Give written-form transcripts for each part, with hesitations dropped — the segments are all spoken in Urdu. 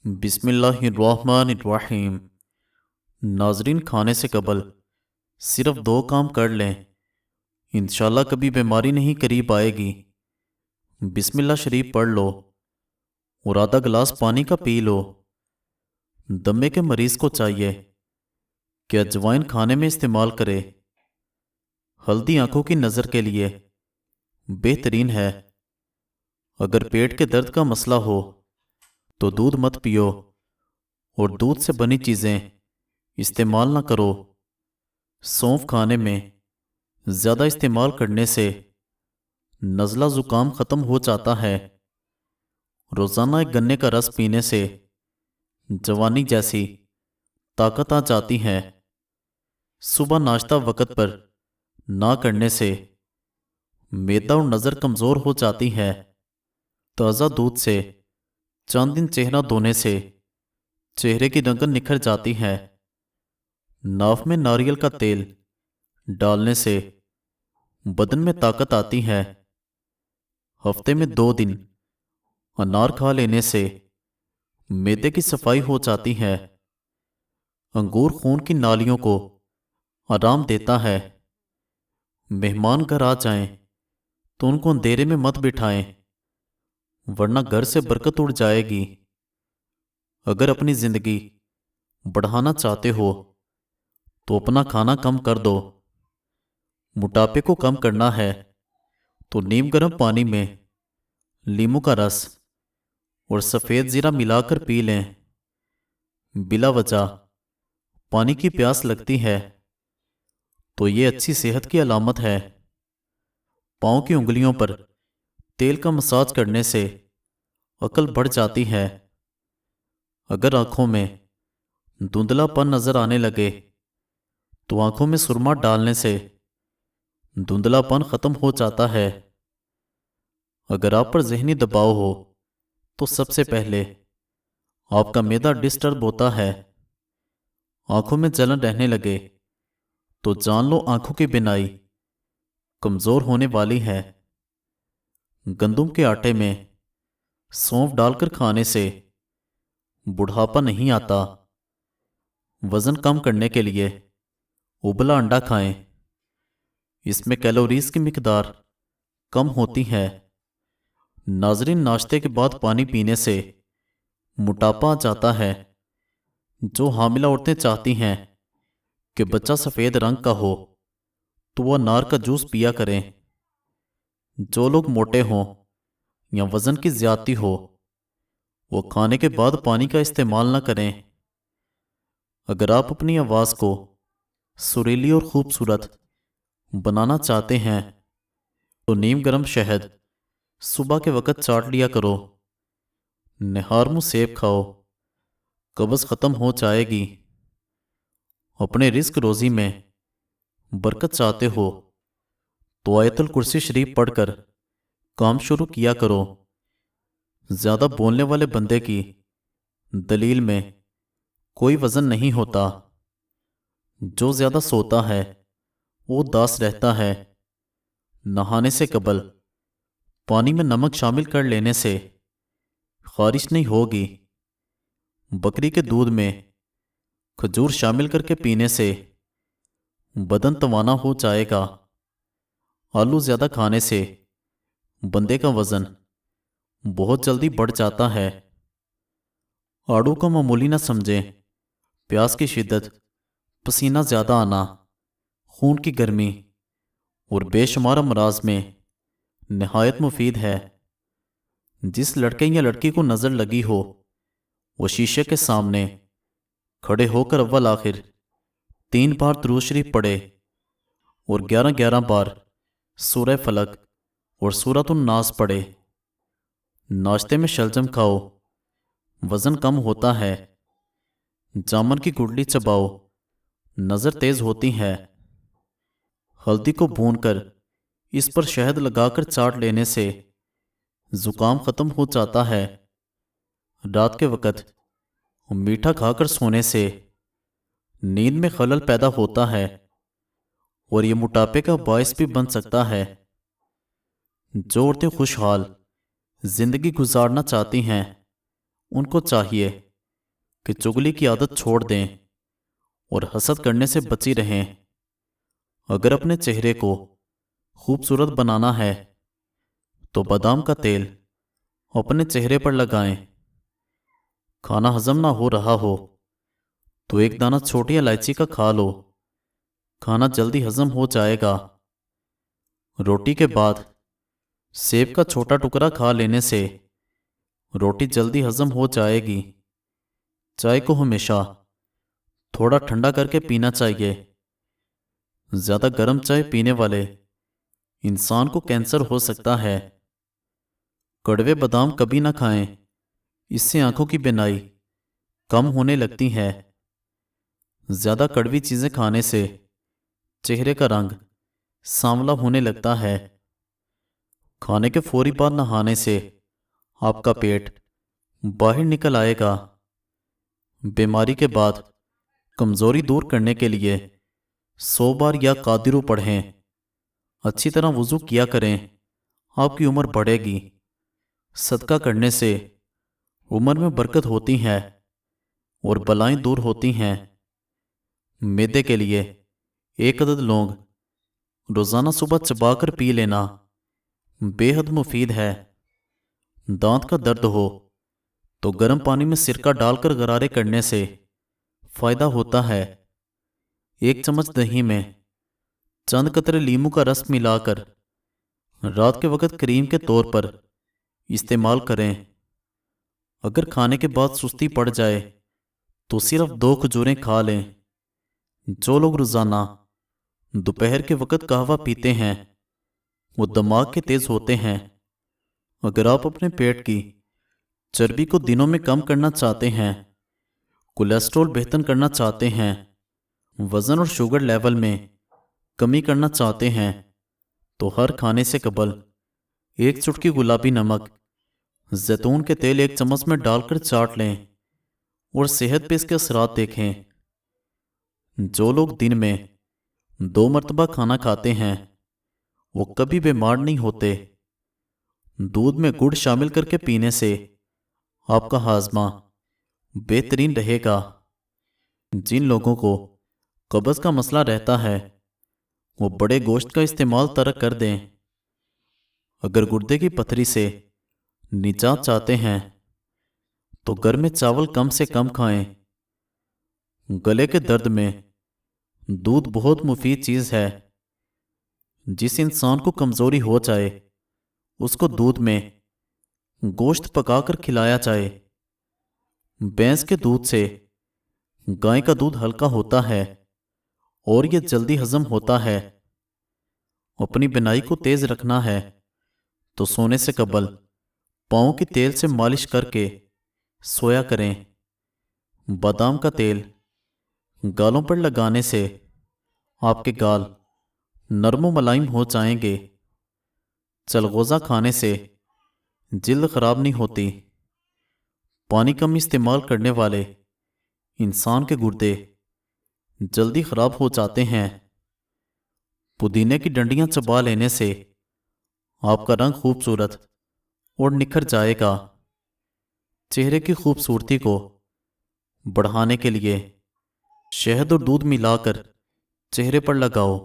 بسم اللہ الرحمن الرحیم۔ ناظرین، کھانے سے قبل صرف 2 کام کر لیں، انشاءاللہ کبھی بیماری نہیں قریب آئے گی۔ بسم اللہ شریف پڑھ لو اور آدھا گلاس پانی کا پی لو۔ دمے کے مریض کو چاہیے کہ اجوائن کھانے میں استعمال کرے۔ ہلدی آنکھوں کی نظر کے لیے بہترین ہے۔ اگر پیٹ کے درد کا مسئلہ ہو تو دودھ مت پیو اور دودھ سے بنی چیزیں استعمال نہ کرو۔ سونف کھانے میں زیادہ استعمال کرنے سے نزلہ زکام ختم ہو جاتا ہے۔ روزانہ ایک گنے کا رس پینے سے جوانی جیسی طاقت آ جاتی ہے۔ صبح ناشتہ وقت پر نہ کرنے سے معدہ اور نظر کمزور ہو جاتی ہے۔ تازہ دودھ سے چند دن چہرہ دھونے سے چہرے کی رنگت نکھر جاتی ہے۔ ناف میں ناریل کا تیل ڈالنے سے بدن میں طاقت آتی ہے۔ ہفتے میں 2 دن انار کھا لینے سے معدے کی صفائی ہو جاتی ہے۔ انگور خون کی نالیوں کو آرام دیتا ہے۔ مہمان گھر آ جائیں تو ان کو اندھیرے میں مت بٹھائیں، ورنہ گھر سے برکت اڑ جائے گی۔ اگر اپنی زندگی بڑھانا چاہتے ہو تو اپنا کھانا کم کر دو۔ موٹاپے کو کم کرنا ہے تو نیم گرم پانی میں لیموں کا رس اور سفید زیرہ ملا کر پی لیں۔ بلا وجہ پانی کی پیاس لگتی ہے تو یہ اچھی صحت کی علامت ہے۔ پاؤں کی انگلیوں پر تیل کا مساج کرنے سے عقل بڑھ جاتی ہے۔ اگر آنکھوں میں دھندلا پن نظر آنے لگے تو آنکھوں میں سرما ڈالنے سے دھندلا پن ختم ہو جاتا ہے۔ اگر آپ پر ذہنی دباؤ ہو تو سب سے پہلے آپ کا معدہ ڈسٹرب ہوتا ہے۔ آنکھوں میں جلن رہنے لگے تو جان لو آنکھوں کی بینائی کمزور ہونے والی ہے۔ گندم کے آٹے میں سونف ڈال کر کھانے سے بڑھاپا نہیں آتا۔ وزن کم کرنے کے لیے ابلا انڈا کھائیں، اس میں کیلوریز کی مقدار کم ہوتی ہے۔ ناظرین، ناشتے کے بعد پانی پینے سے موٹاپا آ جاتا ہے۔ جو حاملہ عورتیں چاہتی ہیں کہ بچہ سفید رنگ کا ہو تو وہ انار کا جوس پیا کریں۔ جو لوگ موٹے ہوں یا وزن کی زیادتی ہو وہ کھانے کے بعد پانی کا استعمال نہ کریں۔ اگر آپ اپنی آواز کو سریلی اور خوبصورت بنانا چاہتے ہیں تو نیم گرم شہد صبح کے وقت چاٹ لیا کرو۔ نہار منہ سیب کھاؤ، قبض ختم ہو جائے گی۔ اپنے رزق روزی میں برکت چاہتے ہو تو آیت الکرسی شریف پڑھ کر کام شروع کیا کرو۔ زیادہ بولنے والے بندے کی دلیل میں کوئی وزن نہیں ہوتا۔ جو زیادہ سوتا ہے وہ اداس رہتا ہے۔ نہانے سے قبل پانی میں نمک شامل کر لینے سے خارش نہیں ہوگی۔ بکری کے دودھ میں کھجور شامل کر کے پینے سے بدن توانا ہو جائے گا۔ آلو زیادہ کھانے سے بندے کا وزن بہت جلدی بڑھ جاتا ہے۔ آڑو کو معمولی نہ سمجھیں۔ پیاس کی شدت، پسینہ زیادہ آنا، خون کی گرمی اور بے شمار امراض میں نہایت مفید ہے۔ جس لڑکے یا لڑکی کو نظر لگی ہو وہ شیشے کے سامنے کھڑے ہو کر اول آخر 3 بار درود شریف پڑھے اور 11 بار سورہ فلق اور سورۃ الناس پڑھے۔ ناشتے میں شلجم کھاؤ، وزن کم ہوتا ہے۔ جامن کی گٹلی چباؤ، نظر تیز ہوتی ہے۔ ہلدی کو بھون کر اس پر شہد لگا کر چاٹ لینے سے زکام ختم ہو جاتا ہے۔ رات کے وقت میٹھا کھا کر سونے سے نیند میں خلل پیدا ہوتا ہے اور یہ موٹاپے کا باعث بھی بن سکتا ہے۔ جو عورتیں خوشحال زندگی گزارنا چاہتی ہیں ان کو چاہیے کہ چگلی کی عادت چھوڑ دیں اور حسد کرنے سے بچی رہیں۔ اگر اپنے چہرے کو خوبصورت بنانا ہے تو بادام کا تیل اپنے چہرے پر لگائیں۔ کھانا ہضم نہ ہو رہا ہو تو ایک دانہ چھوٹی الائچی کا کھا لو، کھانا جلدی ہضم ہو جائے گا۔ روٹی کے بعد سیب کا چھوٹا ٹکڑا کھا لینے سے روٹی جلدی ہضم ہو جائے گی۔ چائے کو ہمیشہ تھوڑا ٹھنڈا کر کے پینا چاہیے۔ زیادہ گرم چائے پینے والے انسان کو کینسر ہو سکتا ہے۔ کڑوے بادام کبھی نہ کھائیں، اس سے آنکھوں کی بینائی کم ہونے لگتی ہے۔ زیادہ کڑوی چیزیں کھانے سے چہرے کا رنگ سانولا ہونے لگتا ہے۔ کھانے کے فوری بعد نہانے سے آپ کا پیٹ باہر نکل آئے گا۔ بیماری کے بعد کمزوری دور کرنے کے لیے 100 بار یا قادرو پڑھیں۔ اچھی طرح وضو کیا کریں، آپ کی عمر بڑھے گی۔ صدقہ کرنے سے عمر میں برکت ہوتی ہے اور بلائیں دور ہوتی ہیں۔ معدے کے لیے 1 عدد لونگ روزانہ صبح چبا کر پی لینا بے حد مفید ہے۔ دانت کا درد ہو تو گرم پانی میں سرکہ ڈال کر غرارے کرنے سے فائدہ ہوتا ہے۔ 1 چمچ دہی میں چند قطرے لیموں کا رس ملا کر رات کے وقت کریم کے طور پر استعمال کریں۔ اگر کھانے کے بعد سستی پڑ جائے تو صرف 2 کھجوریں کھا لیں۔ جو لوگ روزانہ دوپہر کے وقت قہوہ پیتے ہیں وہ دماغ کے تیز ہوتے ہیں۔ اگر آپ اپنے پیٹ کی چربی کو دنوں میں کم کرنا چاہتے ہیں، کولیسٹرول بہتر کرنا چاہتے ہیں، وزن اور شوگر لیول میں کمی کرنا چاہتے ہیں تو ہر کھانے سے قبل 1 چٹکی گلابی نمک زیتون کے تیل 1 چمچ میں ڈال کر چاٹ لیں اور صحت پہ اس کے اثرات دیکھیں۔ جو لوگ دن میں 2 مرتبہ کھانا کھاتے ہیں وہ کبھی بیمار نہیں ہوتے۔ دودھ میں گڑ شامل کر کے پینے سے آپ کا ہاضمہ بہترین رہے گا۔ جن لوگوں کو قبض کا مسئلہ رہتا ہے وہ بڑے گوشت کا استعمال ترک کر دیں۔ اگر گردے کی پتھری سے نجات چاہتے ہیں تو گرم چاول کم سے کم کھائیں۔ گلے کے درد میں دودھ بہت مفید چیز ہے۔ جس انسان کو کمزوری ہو جائے اس کو دودھ میں گوشت پکا کر کھلایا جائے۔ بھینس کے دودھ سے گائے کا دودھ ہلکا ہوتا ہے اور یہ جلدی ہضم ہوتا ہے۔ اپنی بینائی کو تیز رکھنا ہے تو سونے سے قبل پاؤں کی تیل سے مالش کر کے سویا کریں۔ بادام کا تیل گالوں پر لگانے سے آپ کے گال نرم و ملائم ہو جائیں گے۔ چلغوزہ کھانے سے جلد خراب نہیں ہوتی۔ پانی کم استعمال کرنے والے انسان کے گردے جلدی خراب ہو جاتے ہیں۔ پودینے کی ڈنڈیاں چبا لینے سے آپ کا رنگ خوبصورت اور نکھر جائے گا۔ چہرے کی خوبصورتی کو بڑھانے کے لیے شہد اور دودھ ملا کر چہرے پر لگاؤ۔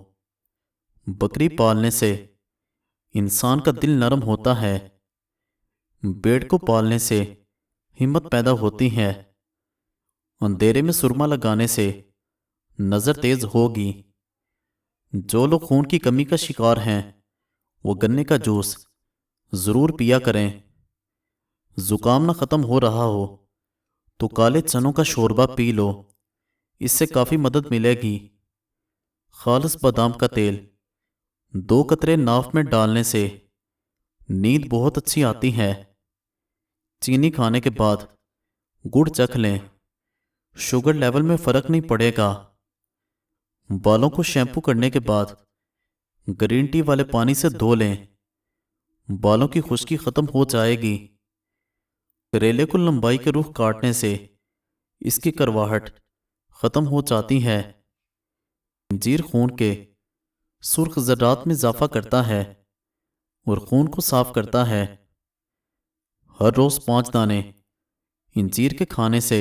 بکری پالنے سے انسان کا دل نرم ہوتا ہے۔ بیڑ کو پالنے سے ہمت پیدا ہوتی ہے۔ اندھیرے میں سرما لگانے سے نظر تیز ہوگی۔ جو لوگ خون کی کمی کا شکار ہیں وہ گنے کا جوس ضرور پیا کریں۔ زکام نہ ختم ہو رہا ہو تو کالے چنوں کا شوربہ پی لو، اس سے کافی مدد ملے گی۔ خالص بادام کا تیل 2 قطرے ناف میں ڈالنے سے نیند بہت اچھی آتی ہے۔ چینی کھانے کے بعد گڑ چکھ لیں، شوگر لیول میں فرق نہیں پڑے گا۔ بالوں کو شیمپو کرنے کے بعد گرین ٹی والے پانی سے دھو لیں، بالوں کی خشکی ختم ہو جائے گی۔ کریلے کو لمبائی کے رخ کاٹنے سے اس کی کرواہٹ ختم ہو جاتی ہے۔ انجیر خون کے سرخ ذرات میں اضافہ کرتا ہے اور خون کو صاف کرتا ہے۔ ہر روز 5 دانے انجیر کے کھانے سے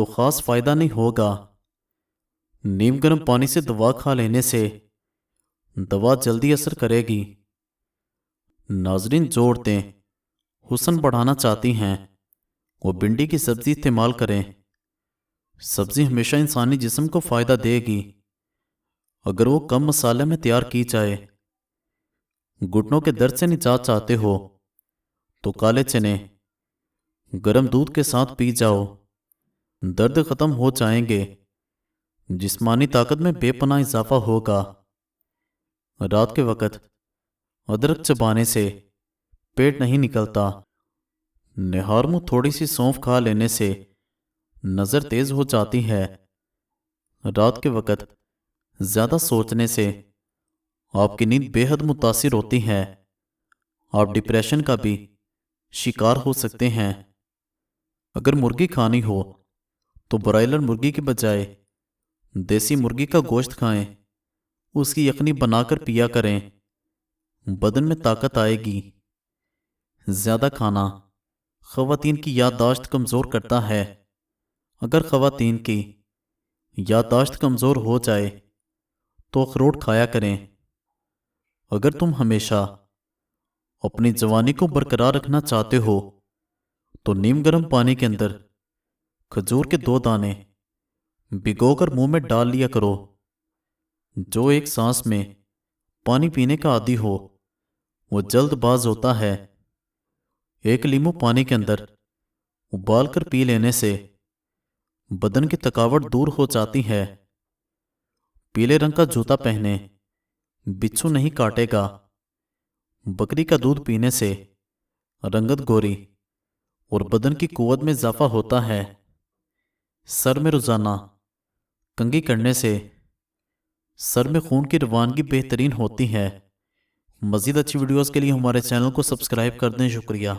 تو خاص فائدہ نہیں ہوگا۔ نیم گرم پانی سے دوا کھا لینے سے دوا جلدی اثر کرے گی۔ ناظرین، جو عورتیں حسن بڑھانا چاہتی ہیں وہ بھنڈی کی سبزی استعمال کریں۔ سبزی ہمیشہ انسانی جسم کو فائدہ دے گی اگر وہ کم مسالے میں تیار کی جائے۔ گھٹنوں کے درد سے نجات چاہتے ہو تو کالے چنے گرم دودھ کے ساتھ پی جاؤ، درد ختم ہو جائیں گے، جسمانی طاقت میں بے پناہ اضافہ ہوگا۔ رات کے وقت ادرک چبانے سے پیٹ نہیں نکلتا۔ نہار منہ تھوڑی سی سونف کھا لینے سے نظر تیز ہو جاتی ہے۔ رات کے وقت زیادہ سوچنے سے آپ کی نیند بے حد متاثر ہوتی ہے۔ آپ ڈپریشن کا بھی شکار ہو سکتے ہیں۔ اگر مرغی کھانی ہو تو برائلر مرغی کے بجائے دیسی مرغی کا گوشت کھائیں، اس کی یخنی بنا کر پیا کریں، بدن میں طاقت آئے گی۔ زیادہ کھانا خواتین کی یادداشت کمزور کرتا ہے۔ اگر خواتین کی یادداشت کمزور ہو جائے تو اخروٹ کھایا کریں۔ اگر تم ہمیشہ اپنی جوانی کو برقرار رکھنا چاہتے ہو تو نیم گرم پانی کے اندر کھجور کے 2 دانے بھگو کر منہ میں ڈال لیا کرو۔ جو ایک سانس میں پانی پینے کا عادی ہو وہ جلد باز ہوتا ہے۔ ایک لیمو پانی کے اندر ابال کر پی لینے سے بدن کی تھکاوٹ دور ہو جاتی ہے۔ پیلے رنگ کا جوتا پہنے، بچھو نہیں کاٹے گا۔ بکری کا دودھ پینے سے رنگت گوری اور بدن کی قوت میں اضافہ ہوتا ہے۔ سر میں روزانہ کنگھی کرنے سے سر میں خون کی روانگی بہترین ہوتی ہے۔ مزید اچھی ویڈیوز کے لیے ہمارے چینل کو سبسکرائب کر دیں۔ شکریہ۔